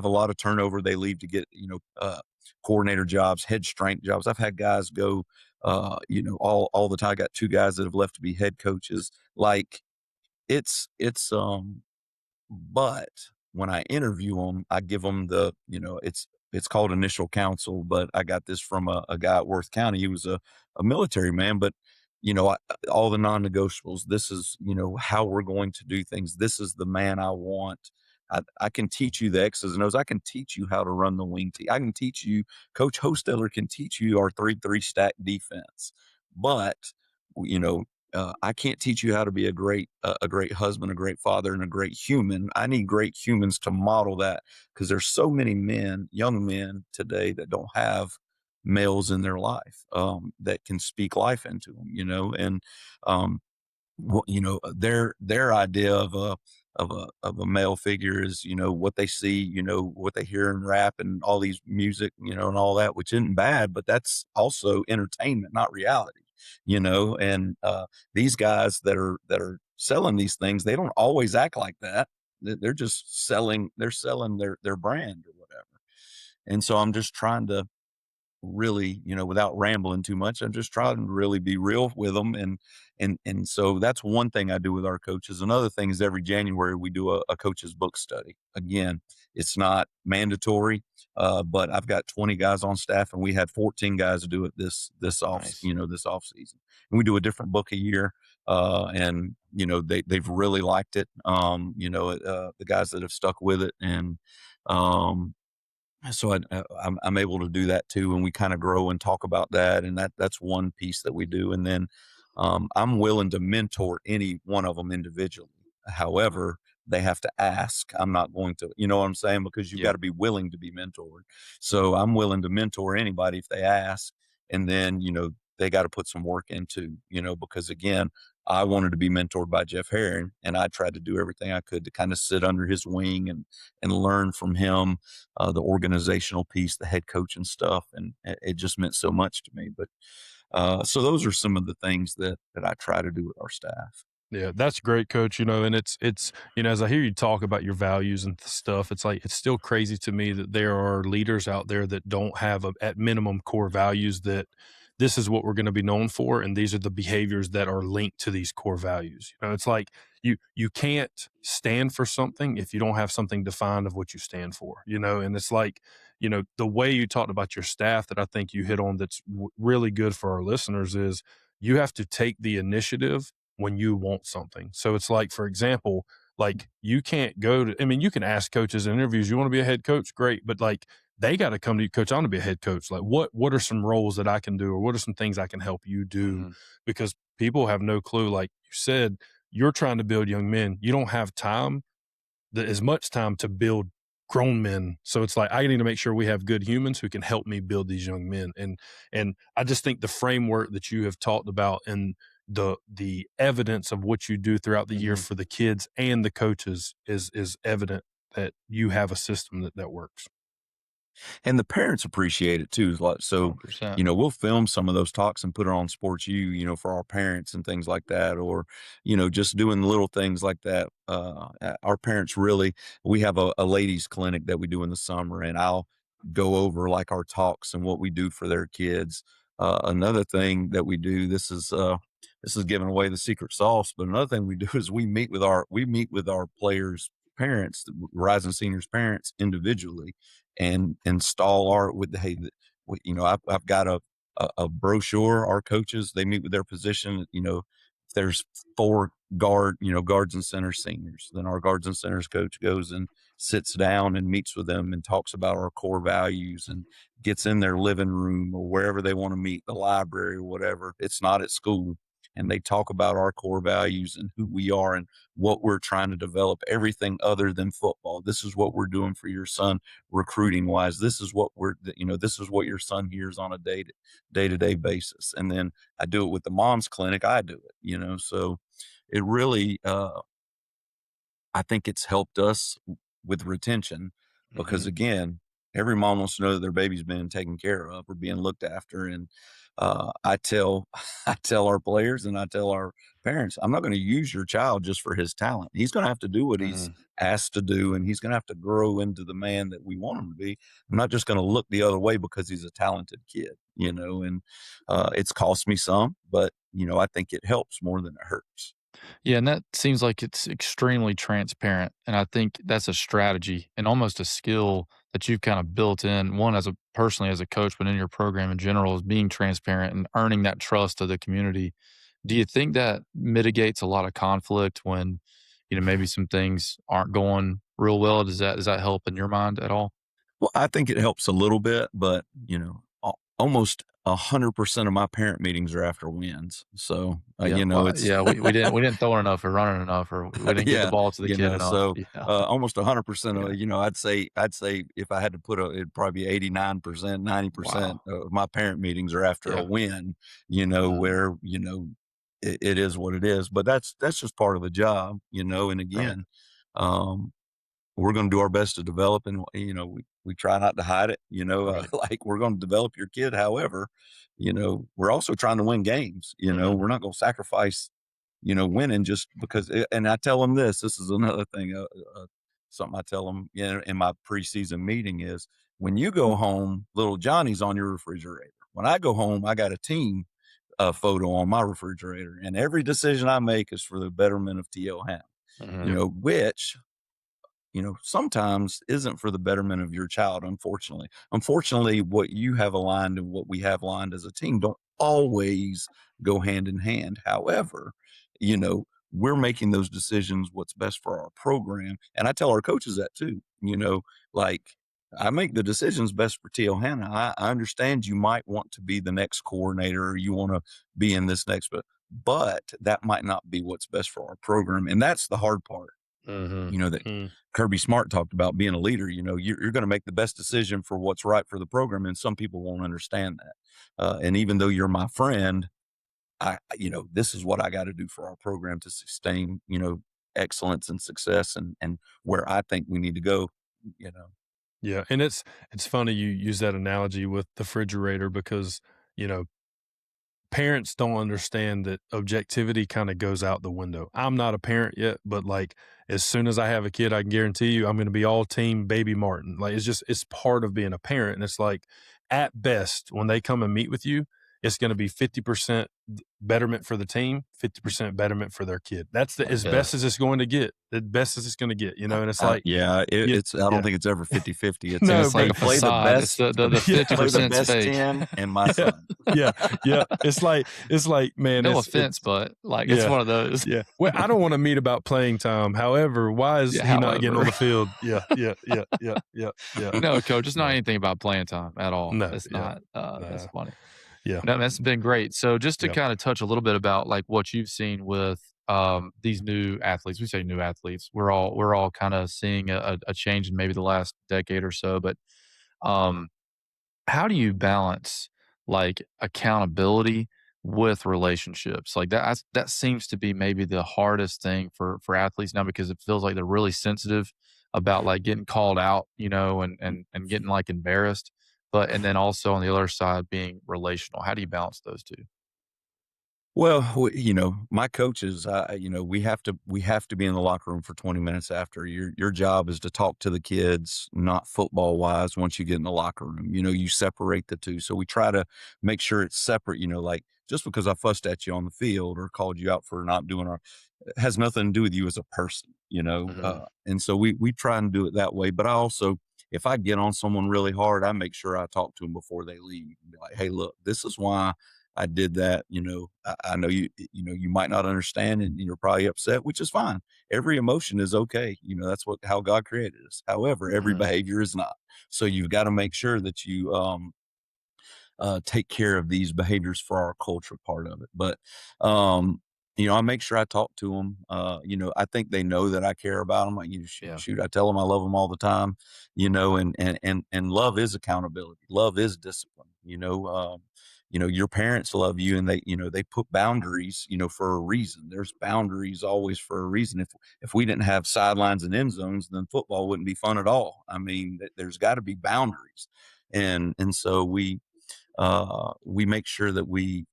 a lot of turnover. They leave to get, coordinator jobs, head strength jobs. I've had guys go, all the time. I got 2 guys that have left to be head coaches. Like but when I interview them, I give them it's called initial counsel, but I got this from a guy at Worth County. He was a military man, but all the non-negotiables. This is, how we're going to do things. This is the man I want. I can teach you the X's and O's. I can teach you how to run the wing tee. I can teach you, Coach Hosteller can teach you our 3-3 stack defense, but I can't teach you how to be a great husband, a great father, and a great human. I need great humans to model that, because there's so many young men today that don't have males in their life that can speak life into them, and their idea of a male figure is, what they see, what they hear in rap and all these music, and all that, which isn't bad, but that's also entertainment, not reality. And these guys that are selling these things, they don't always act like that. They're just selling their brand or whatever. And so I'm just trying to really, without rambling too much, I'm just trying to really be real with them. And so that's one thing I do with our coaches. Another thing is every January we do a coach's book study. Again, it's not mandatory, but I've got 20 guys on staff, and we had 14 guys do it this off season. And we do a different book a year. And they've really liked it. The guys that have stuck with it, and so I'm able to do that too, and we kind of grow and talk about that, and that's one piece that we do. And then I'm willing to mentor any one of them individually. However, they have to ask. I'm not going to, you know what I'm saying? Because you've got to be willing to be mentored. So I'm willing to mentor anybody if they ask, and then they got to put some work into, because again, I wanted to be mentored by Jeff Herring, and I tried to do everything I could to kind of sit under his wing and learn from him, the organizational piece, the head coach and stuff. And it just meant so much to me. But so those are some of the things that I try to do with our staff. Yeah, that's great, Coach. And it's as I hear you talk about your values and stuff, it's like, it's still crazy to me that there are leaders out there that don't have at minimum core values that this is what we're going to be known for, and these are the behaviors that are linked to these core values. It's like you can't stand for something if you don't have something defined of what you stand for, and it's like, the way you talked about your staff that I think you hit on that's really good for our listeners is you have to take the initiative when you want something. So it's like, for example, like you can't you can ask coaches in interviews, you want to be a head coach? Great. But like, they got to come to you, coach, I want to be a head coach. Like what are some roles that I can do, or what are some things I can help you do? Because people have no clue. Like you said, you're trying to build young men. You don't have as much time to build grown men. So it's like, I need to make sure we have good humans who can help me build these young men. And I just think the framework that you have talked about and the evidence of what you do throughout the year for the kids and the coaches is evident that you have a system that works. And the parents appreciate it too. So, 100%. we'll film some of those talks and put it on Sports U, for our parents and things like that, or, just doing little things like that. Our parents we have a ladies clinic that we do in the summer, and I'll go over like our talks and what we do for their kids. Another thing that we do, this is giving away the secret sauce, but another thing we do is we meet with our players' parents, the rising seniors' parents individually, and install I've got a brochure. Our coaches, they meet with their position. If there's 4 guards and center seniors, then our guards and centers coach goes and sits down and meets with them and talks about our core values and gets in their living room or wherever they want to meet, the library or whatever. It's not at school. And they talk about our core values and who we are and what we're trying to develop, everything other than football. This is what we're doing for your son recruiting wise. This is what this is what your son hears on a day-to-day basis. And then I do it with the mom's clinic. I do it, so it really, I think it's helped us with retention because again, every mom wants to know that their baby's been taken care of or being looked after. And I tell our players and I tell our parents, I'm not going to use your child just for his talent. He's going to have to do what he's asked to do, and he's going to have to grow into the man that we want him to be. I'm not just going to look the other way because he's a talented kid, and it's cost me some, but I think it helps more than it hurts. Yeah, and that seems like it's extremely transparent, and I think that's a strategy and almost a skill that you've kind of built in, one personally as a coach, but in your program in general, is being transparent and earning that trust of the community. Do you think that mitigates a lot of conflict when, maybe some things aren't going real well? Does that help in your mind at all? Well, I think it helps a little bit, but almost 100% of my parent meetings are after wins. So it's we didn't throw it enough or run it enough, or we didn't get the ball to the kid enough. So almost 100% of I'd say if I had to put it'd probably be 89%, 90% of my parent meetings are after a win. Where it is what it is, but that's just part of the job. And again, we're going to do our best to develop, and we try not to hide it. Like we're going to develop your kid. However, we're also trying to win games. We're not going to sacrifice, winning just because. And I tell them this is another thing. Something I tell them in my preseason meeting is when you go home, little Johnny's on your refrigerator. When I go home, I got a team photo on my refrigerator, and every decision I make is for the betterment of T.L. Ham. Which sometimes isn't for the betterment of your child, unfortunately. Unfortunately, what you have aligned and what we have aligned as a team don't always go hand in hand. However, we're making those decisions, what's best for our program. And I tell our coaches that too, like I make the decisions best for T.L. Hannah. I understand you might want to be the next coordinator or you want to be in this next, but that might not be what's best for our program. And that's the hard part. That Kirby Smart talked about being a leader. You're going to make the best decision for what's right for the program, and some people won't understand that. And even though you're my friend, this is what I got to do for our program to sustain, excellence and success and where I think we need to go. Yeah, and it's funny you use that analogy with the refrigerator because parents don't understand that objectivity kind of goes out the window. I'm not a parent yet, but like as soon as I have a kid, I can guarantee you I'm going to be all team baby Martin. Like it's part of being a parent. And it's like at best when they come and meet with you, it's going to be 50% betterment for the team, 50% betterment for their kid. That's as best as it's going to get, the best as it's going to get, you know? And it's like, it's, I don't think it's ever 50-50. It's, no, it's like a play the best. It's the 50% fake. 10 and my son. Yeah. It's like, man, no offense, but like, it's one of those. Yeah. Well, I don't want to meet about playing time. However, why is he not getting on the field? Yeah. No, coach, it's not anything about playing time at all. No, it's not. That's funny. Yeah. No, that's been great. So just to kind of touch a little bit about like what you've seen with these new athletes. We say new athletes. We're all kind of seeing a change in maybe the last decade or so. But how do you balance like accountability with relationships? Like that seems to be maybe the hardest thing for athletes now, because it feels like they're really sensitive about like getting called out, you know, and getting like embarrassed. And then also on the other side being relational. How do you balance those two? Well, you know, my coaches, you know, we have to be in the locker room for 20 minutes after. Your job is to talk to the kids, not football wise. Once you get in the locker room, you know, you separate the two. So we try to make sure it's separate. You know, like just because I fussed at you on the field or called you out for not doing it has nothing to do with you as a person. You know, and so we try and do it that way. But I also, if I get on someone really hard, I make sure I talk to them before they leave and be like, hey, look, this is why I did that. You know, I know you know, you might not understand and you're probably upset, which is fine. Every emotion is okay. You know, that's how God created us. However, every behavior is not. So you've got to make sure that you, take care of these behaviors for our culture part of it. But, you know, I make sure I talk to them. You know, I think they know that I care about them. Like, shoot, I tell them I love them all the time, you know, and love is accountability. Love is discipline, you know. You know, your parents love you and they, you know, they put boundaries, you know, for a reason. There's boundaries always for a reason. If we didn't have sidelines and end zones, then football wouldn't be fun at all. I mean, there's got to be boundaries. And so we make sure that we,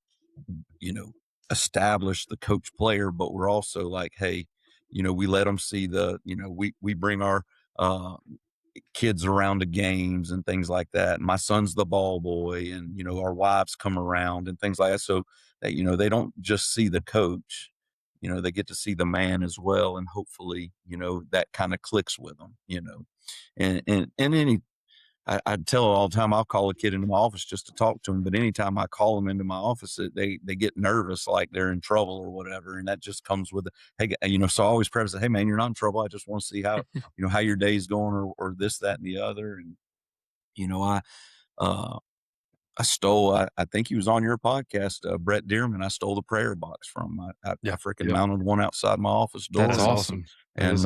you know, establish the coach player, but we're also like, hey, you know, we let them see you know, we bring our, kids around to games and things like that. And my son's the ball boy, and, you know, our wives come around and things like that. So that, you know, they don't just see the coach, you know, they get to see the man as well. And hopefully, you know, that kind of clicks with them, you know, and I tell all the time, I'll call a kid into my office just to talk to him. But anytime I call them into my office, they get nervous, like they're in trouble or whatever. And that just comes with, hey, you know, so I always preface it, hey man, you're not in trouble. I just want to see how, you know, how your day's going or this, that, and the other. And, you know, I stole, I think he was on your podcast, Brett Dearman. I stole the prayer box from him. I freaking mounted one outside my office door. That's awesome. And,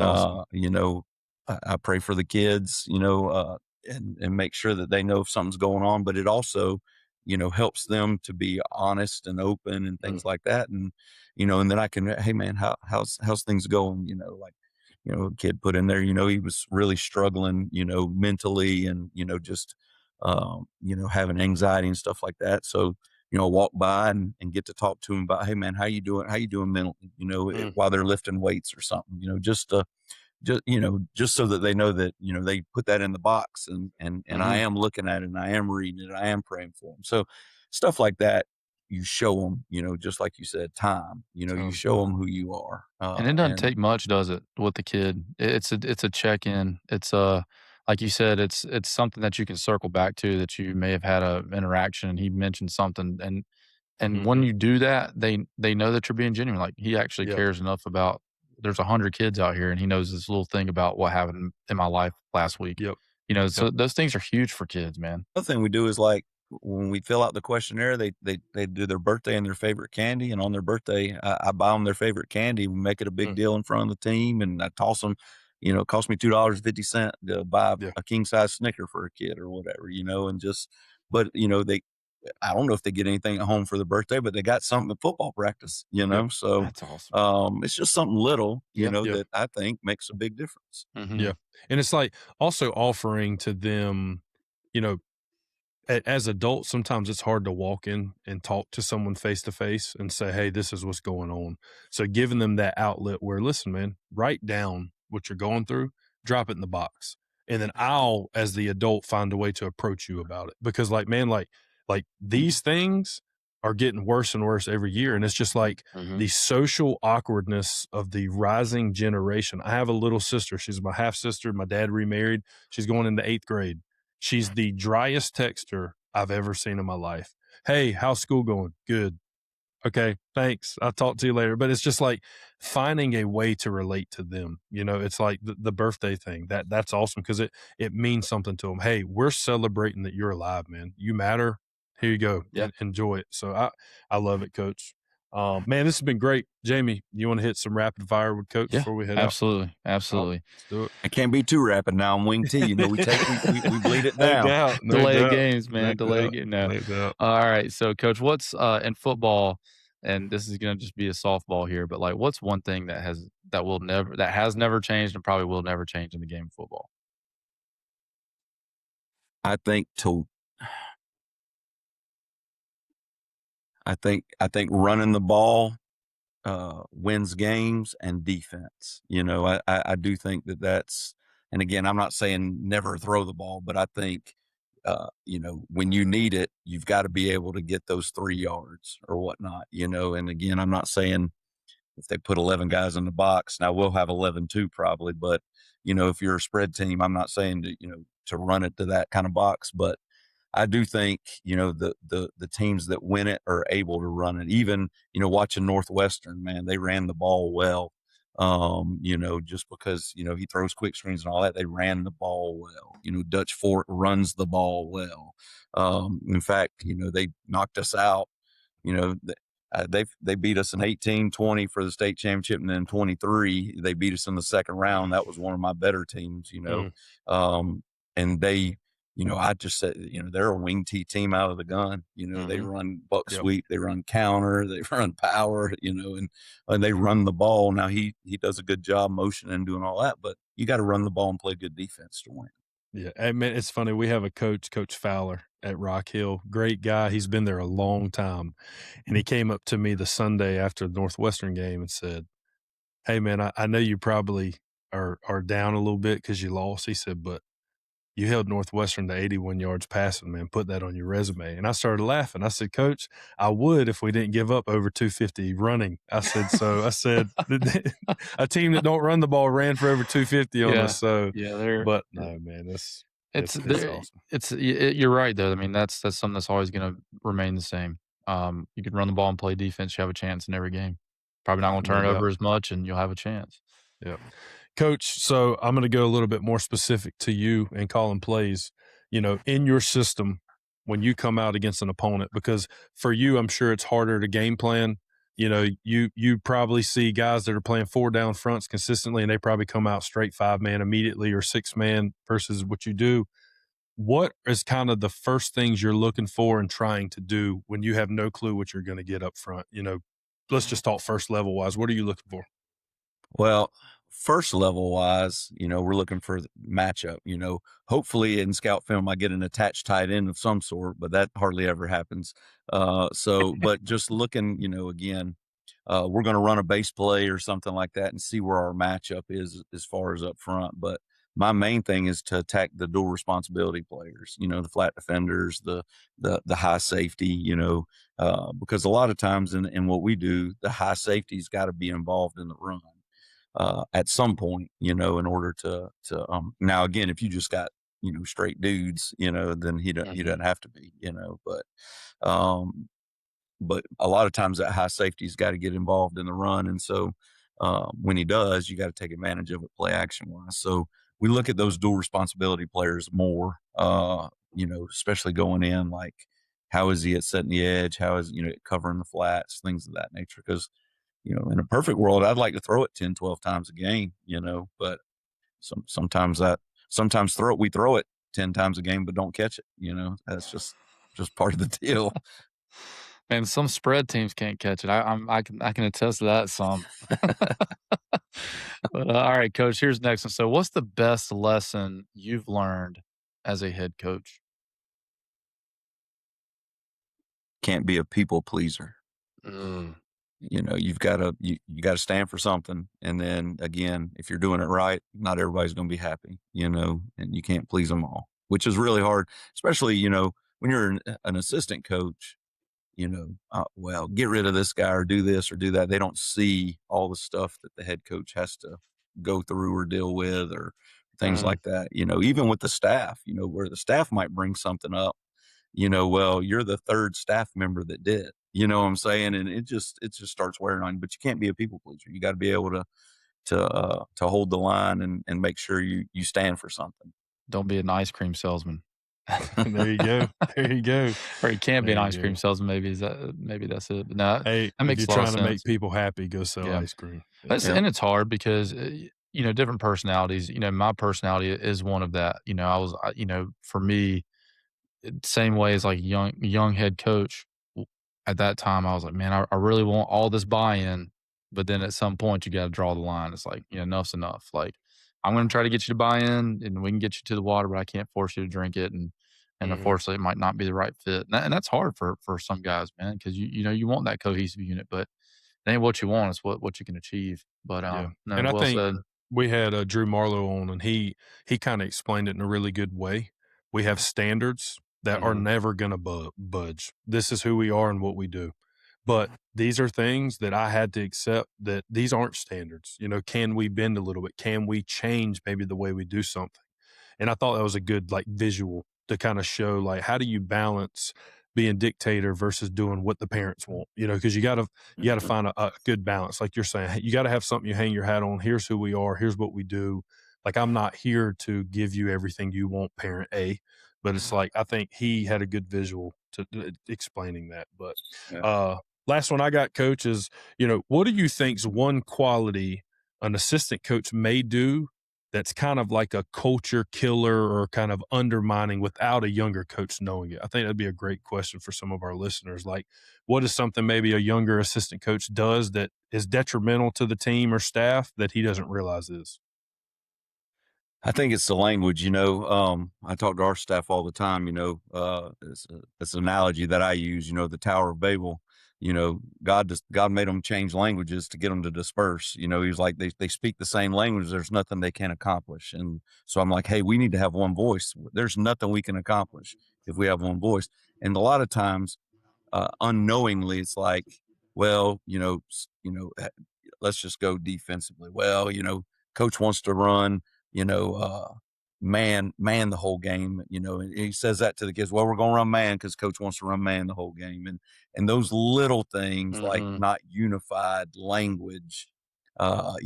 you know, I pray for the kids, you know, and make sure that they know if something's going on, but it also, you know, helps them to be honest and open and things like that. And, you know, and then I can, hey man, how's things going? You know, like, you know, a kid put in there, you know, he was really struggling, you know, mentally and, you know, just, you know, having anxiety and stuff like that. So, you know, walk by and get to talk to him about, hey man, how you doing? How you doing mentally? You know, while they're lifting weights or something, you know, just you know, just so that they know that, you know, they put that in the box and I am looking at it and I am reading it. I am praying for them. So stuff like that, you show them, you know, just like you said, time, you know, you show them who you are. And it doesn't take much, does it, with the kid? It's a check-in. It's like you said, it's something that you can circle back to, that you may have had a interaction and he mentioned something. And when you do that, they know that you're being genuine. Like he actually cares enough about, there's 100 kids out here and he knows this little thing about what happened in my life last week. You know, so those things are huge for kids, man. Other thing we do is like when we fill out the questionnaire, they do their birthday and their favorite candy. And on their birthday, I buy them their favorite candy. We make it a big deal in front of the team. And I toss them, you know, it cost me $2.50 to buy a king size Snicker for a kid or whatever, you know, and just, but you know, I don't know if they get anything at home for the birthday, but they got something at football practice, you know? So that's awesome. it's just something little, you know, that I think makes a big difference. Yeah. And it's like also offering to them, you know, as adults, sometimes it's hard to walk in and talk to someone face to face and say, hey, this is what's going on. So giving them that outlet where, listen, man, write down what you're going through, drop it in the box. And then I'll, as the adult, find a way to approach you about it. Because like, man, like these things are getting worse and worse every year. And it's just like the social awkwardness of the rising generation. I have a little sister. She's my half sister. My dad remarried. She's going into 8th grade. She's the driest texter I've ever seen in my life. Hey, how's school going? Good. Okay, thanks. I'll talk to you later. But it's just like finding a way to relate to them. It's like the birthday thing. That's awesome because it means something to them. Hey, we're celebrating that you're alive, man. You matter. Here you go. Yep. Enjoy it. So I love it, Coach. Man, this has been great. Jamie, you want to hit some rapid fire with Coach before we head out? Absolutely. Let's do it. I can't be too rapid now. I'm wing T. We bleed it down. Delay games, man. Delay game. No. All right. So, Coach, what's in football? And this is going to just be a softball here, but like, what's one thing that has never changed and probably will never change in the game of football? I think running the ball wins games, and defense. I do think that's, and again, I'm not saying never throw the ball, but I think when you need it, you've got to be able to get those 3 yards or whatnot, and again, I'm not saying if they put 11 guys in the box, now we'll have 11 too probably, but if you're a spread team, I'm not saying to run it to that kind of box, but I do think, the teams that win it are able to run it. Even, watching Northwestern, man, they ran the ball well. Just because, he throws quick screens and all that, they ran the ball well. Dutch Fort runs the ball well. In fact, they knocked us out. They beat us in 18-20 for the state championship, and then 23 they beat us in the second round. That was one of my better teams, and they. I just said, they're a wing T team out of the gun. They run buck sweep, they run counter, they run power, and they run the ball. Now he does a good job motioning and doing all that, but you got to run the ball and play good defense to win. Yeah, I mean, it's funny. We have a coach, Coach Fowler at Rock Hill. Great guy. He's been there a long time. And he came up to me the Sunday after the Northwestern game and said, hey, man, I know you probably are down a little bit because you lost. He said, but you held Northwestern to 81 yards passing, man. Put that on your resume. And I started laughing. I said, Coach, I would if we didn't give up over 250 running. I said, a team that don't run the ball ran for over 250 on us. So, but no, man, it's awesome. You're right, though. I mean, that's something that's always going to remain the same. You can run the ball and play defense. You have a chance in every game. Probably not going to turn it over as much, and you'll have a chance. Yeah. Coach, so I'm going to go a little bit more specific to you and calling plays, in your system when you come out against an opponent, because for you, I'm sure it's harder to game plan. You probably see guys that are playing 4 down fronts consistently, and they probably come out straight 5-man immediately or 6-man versus what you do. What is kind of the first things you're looking for and trying to do when you have no clue what you're going to get up front? Let's just talk first level wise. What are you looking for? Well, first level wise, we're looking for the matchup. Hopefully in scout film, I get an attached tight end of some sort, but that hardly ever happens. But just looking, again, we're going to run a base play or something like that and see where our matchup is as far as up front. But my main thing is to attack the dual responsibility players, the flat defenders, the high safety, because a lot of times in what we do, the high safety's got to be involved in the run. At some point, in order to now again, if you just got, straight dudes, then he doesn't have to be, but a lot of times that high safety's got to get involved in the run. And so, when he does, you got to take advantage of it play action wise. So we look at those dual responsibility players more, especially going in, like, how is he at setting the edge? How is, covering the flats, things of that nature. Cause, in a perfect world, I'd like to throw it 10, 12 times a game, but sometimes we throw it 10 times a game, but don't catch it. That's just part of the deal. Man, some spread teams can't catch it. I can attest to that some. But, all right, Coach, here's the next one. So what's the best lesson you've learned as a head coach? Can't be a people pleaser. You've got to you got to stand for something, and then again, if you're doing it right, not everybody's going to be happy, and you can't please them all, which is really hard, especially when you're an assistant coach. well, get rid of this guy or do this or do that. They don't see all the stuff that the head coach has to go through or deal with or things like that. Even with the staff, where the staff might bring something up, well, you're the third staff member that did, you know what I'm saying? And it just starts wearing on you, but you can't be a people pleaser. You got to be able to hold the line and make sure you stand for something. Don't be an ice cream salesman. There you go. There you go. Or you can't be an ice cream salesman. Maybe that's it. But no, hey, that makes if you're a lot trying of to make sense. people happy, go sell ice cream. And it's hard because different personalities. My personality is one of that. I was for me, same way as like young head coach. At that time, I was like, man, I really want all this buy-in, but then at some point, you got to draw the line. It's like, enough's enough. Like, I'm going to try to get you to buy in, and we can get you to the water, but I can't force you to drink it. And unfortunately, it might not be the right fit. And that's hard for some guys, man, because you want that cohesive unit, but it ain't what you want; it's what you can achieve. But no, and I well think said. we had Drew Marlowe on, and he kind of explained it in a really good way. We have standards that are never going to budge. This is who we are and what we do. But these are things that I had to accept that these aren't standards. Can we bend a little bit? Can we change maybe the way we do something? And I thought that was a good visual to kind of show how do you balance being dictator versus doing what the parents want, because you got to find a good balance. Like you're saying, you got to have something you hang your hat on. Here's who we are. Here's what we do. Like, I'm not here to give you everything you want, parent A, but it's like, I think he had a good visual to explaining that. But last one I got, Coach, is, what do you think's one quality an assistant coach may do that's kind of like a culture killer or kind of undermining without a younger coach knowing it? I think that'd be a great question for some of our listeners. Like, what is something maybe a younger assistant coach does that is detrimental to the team or staff that he doesn't realize is? I think it's the language, I talk to our staff all the time, it's an analogy that I use, the Tower of Babel. God made them change languages to get them to disperse. He was like, they speak the same language. There's nothing they can't accomplish. And so I'm like, hey, we need to have one voice. There's nothing we can accomplish if we have one voice. And a lot of times, unknowingly, it's like, well, let's just go defensively. Well, coach wants to run, man the whole game, and he says that to the kids. Well, we're going to run man because coach wants to run man the whole game. And those little things like not unified language, Coach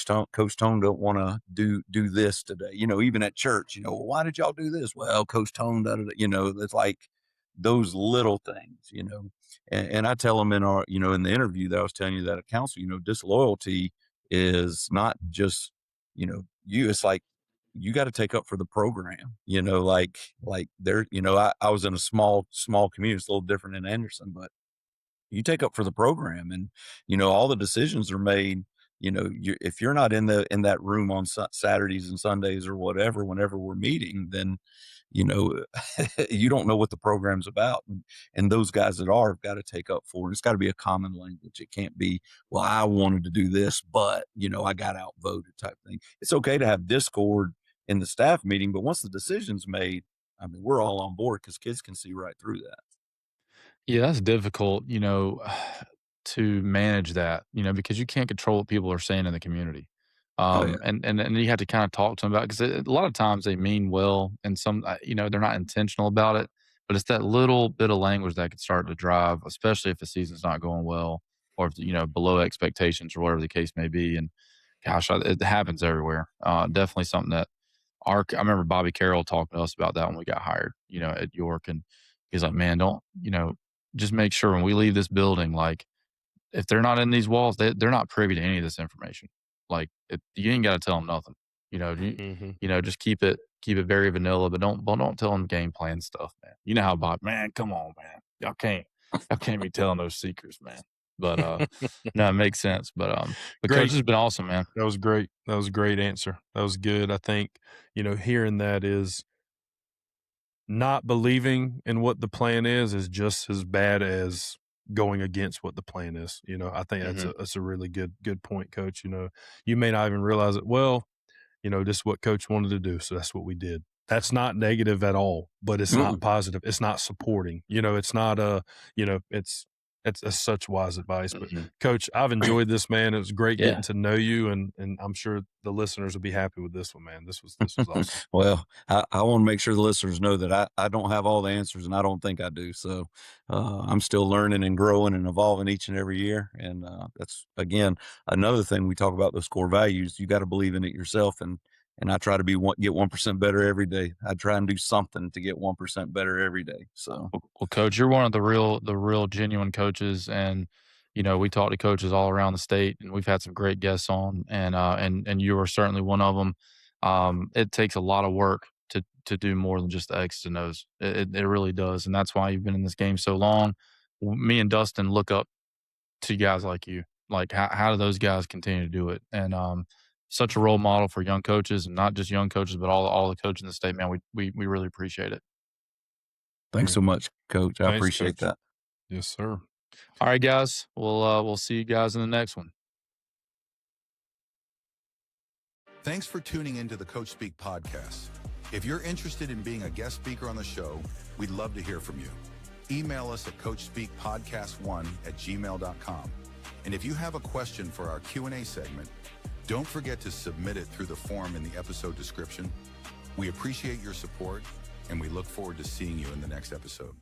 Tone don't want to do this today, even at church, well, why did y'all do this? Well, Coach Tone, it's like those little things, and I tell them in our, in the interview that I was telling you that at council, disloyalty is not just, it's like, you got to take up for the program, like there, I was in a small community. It's a little different in Anderson, but you take up for the program and, all the decisions are made, if you're not in that room on Saturdays and Sundays or whatever, whenever we're meeting, then, you don't know what the program's about. And those guys that have got to take up for it. It's got to be a common language. It can't be, well, I wanted to do this, but, I got outvoted type thing. It's okay to have discord in the staff meeting, but once the decision's made, I mean, we're all on board because kids can see right through that. Yeah, that's difficult, to manage that, because you can't control what people are saying in the community. And you have to kind of talk to them about it because a lot of times they mean well, and some, they're not intentional about it, but it's that little bit of language that could start to drive, especially if the season's not going well or if, below expectations or whatever the case may be. And gosh, it happens everywhere. Definitely something that I remember Bobby Carroll talking to us about that when we got hired, at York. And he's like, man, don't, just make sure when we leave this building, like, if they're not in these walls, they're not privy to any of this information. Like, you ain't got to tell them nothing. Just keep it very vanilla, but don't tell them game plan stuff, man. You know how Bob, man, come on, man, y'all can't be telling those secrets, man. But no, it makes sense. But Coach, has been awesome, man. That was great. That was a great answer. That was good. I think hearing that is not believing in what the plan is just as bad as going against what the plan is. I think that's a really good point, Coach. You may not even realize it. Well, this is what Coach wanted to do, so that's what we did. that's not negative at all, but it's not positive. It's not supporting. It's not it's such wise advice. But Coach, I've enjoyed this, man. It was great getting to know you, and I'm sure the listeners will be happy with this one, man. This was awesome. Well, I want to make sure the listeners know that I don't have all the answers, and I don't think I do. So I'm still learning and growing and evolving each and every year. And that's, again, another thing we talk about, those core values. You got to believe in it yourself, and I try to get 1% better every day. I try and do something to get 1% better every day. So, well, Coach, you're one of the real genuine coaches, and we talk to coaches all around the state, and we've had some great guests on, and you are certainly one of them. It takes a lot of work to do more than just the X's and O's. It really does, and that's why you've been in this game so long. Me and Dustin look up to guys like you. Like, how do those guys continue to do it? And such a role model for young coaches, and not just young coaches, but all the coaches in the state, man. We really appreciate it. Thanks so much, Coach. I appreciate that. Yes, sir. All right, guys. We'll see you guys in the next one. Thanks for tuning into the Coach Speak podcast. If you're interested in being a guest speaker on the show, we'd love to hear from you. Email us at coachspeakpodcast1@gmail.com. And if you have a question for our Q&A segment, don't forget to submit it through the form in the episode description. We appreciate your support, and we look forward to seeing you in the next episode.